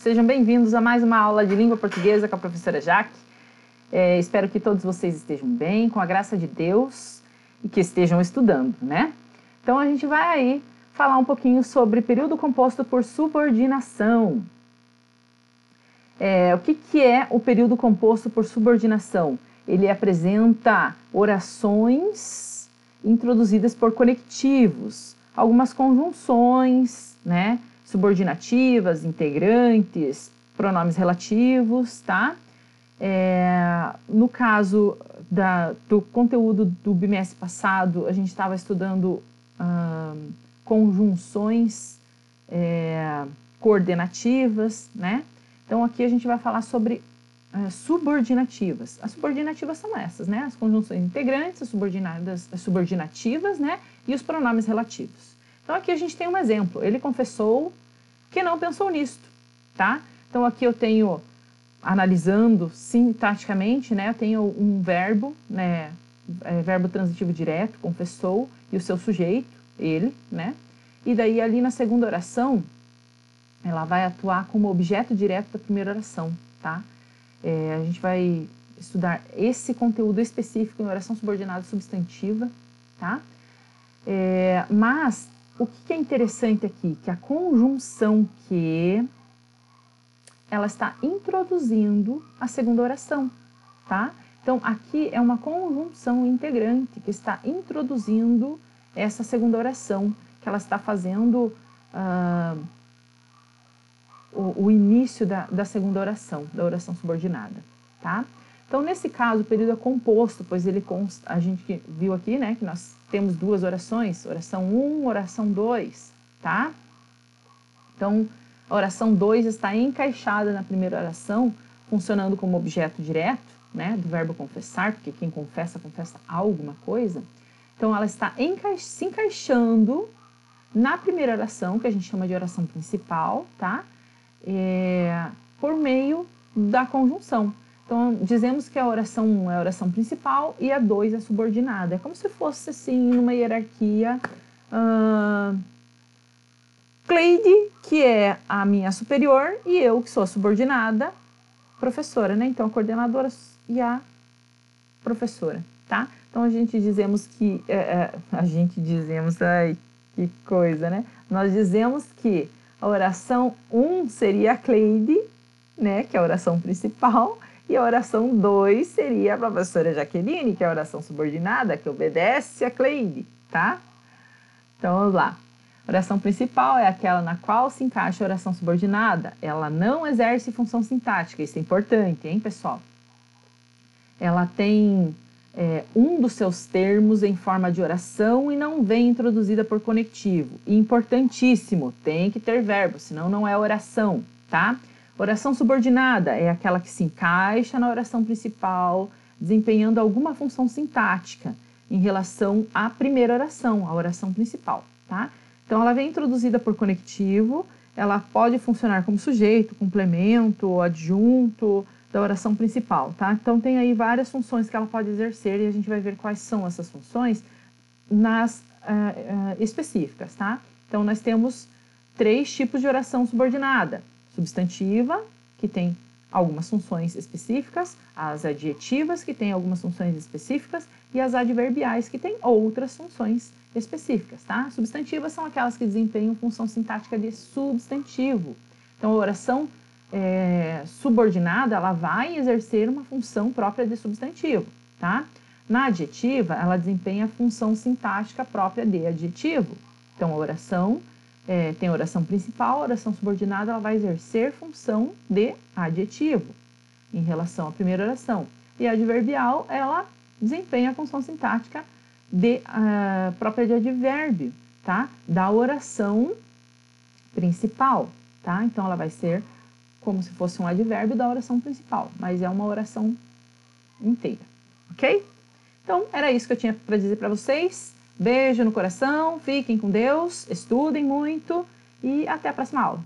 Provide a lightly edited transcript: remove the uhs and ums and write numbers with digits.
Sejam bem-vindos a mais uma aula de língua portuguesa com a professora Jaque. Espero que todos vocês estejam bem, com a graça de Deus, e que estejam estudando, né? Então a gente vai aí falar um pouquinho sobre período composto por subordinação. O que é o período composto por subordinação? Ele apresenta orações introduzidas por conectivos, algumas conjunções, né? Subordinativas, integrantes, pronomes relativos, tá? No caso do conteúdo do bimestre passado, a gente estava estudando conjunções coordenativas, né? Então aqui a gente vai falar sobre subordinativas. As subordinativas são essas, né? As conjunções integrantes, as subordinativas, né? E os pronomes relativos. Então aqui a gente tem um exemplo. Ele confessou que não pensou nisto, tá? Então aqui eu tenho, analisando sintaticamente, né? Eu tenho um verbo, né? Verbo transitivo direto, confessou, e o seu sujeito, ele, né? E daí ali na segunda oração, ela vai atuar como objeto direto da primeira oração, tá? A gente vai estudar esse conteúdo específico em oração subordinada substantiva, tá? Mas o que é interessante aqui? Que a conjunção que ela está introduzindo a segunda oração, tá? Então, aqui é uma conjunção integrante que está introduzindo essa segunda oração, que ela está fazendo o início da segunda oração, da oração subordinada, tá? Então, nesse caso, o período é composto, pois ele consta, a gente viu aqui, né, que nós temos duas orações, oração 1, oração 2, tá? Então, a oração 2 está encaixada na primeira oração, funcionando como objeto direto, né, do verbo confessar, porque quem confessa, confessa alguma coisa. Então, ela está se encaixando na primeira oração, que a gente chama de oração principal, tá? Por meio da conjunção. Então, dizemos que a oração 1 é a oração principal e a 2 é subordinada. É como se fosse, assim, numa hierarquia... Cleide, que é a minha superior, e eu, que sou a subordinada, professora, né? Então, a coordenadora e a professora, tá? Então, ai, que coisa, né? Nós dizemos que a oração 1 seria a Cleide, né? Que é a oração principal, e a oração 2 seria a professora Jaqueline, que é a oração subordinada, que obedece a Cleide, tá? Então, vamos lá. A oração principal é aquela na qual se encaixa a oração subordinada. Ela não exerce função sintática, isso é importante, hein, pessoal? Ela tem um dos seus termos em forma de oração e não vem introduzida por conectivo. E importantíssimo, tem que ter verbo, senão não é oração, tá? Oração subordinada é aquela que se encaixa na oração principal, desempenhando alguma função sintática em relação à primeira oração, a oração principal, tá? Então, ela vem introduzida por conectivo, ela pode funcionar como sujeito, complemento ou adjunto da oração principal, tá? Então, tem aí várias funções que ela pode exercer e a gente vai ver quais são essas funções nas específicas, tá? Então, nós temos 3 tipos de oração subordinada. Substantiva, que tem algumas funções específicas, as adjetivas, que têm algumas funções específicas, e as adverbiais, que têm outras funções específicas, tá? Substantivas são aquelas que desempenham função sintática de substantivo. Então, a oração subordinada, ela vai exercer uma função própria de substantivo, tá? Na adjetiva, ela desempenha a função sintática própria de adjetivo. Então, a oração tem a oração principal, a oração subordinada, ela vai exercer função de adjetivo em relação à primeira oração. E a adverbial, ela desempenha a função sintática própria de advérbio, tá? Da oração principal, tá? Então, ela vai ser como se fosse um advérbio da oração principal, mas é uma oração inteira, ok? Então, era isso que eu tinha para dizer para vocês. Beijo no coração, fiquem com Deus, estudem muito e até a próxima aula.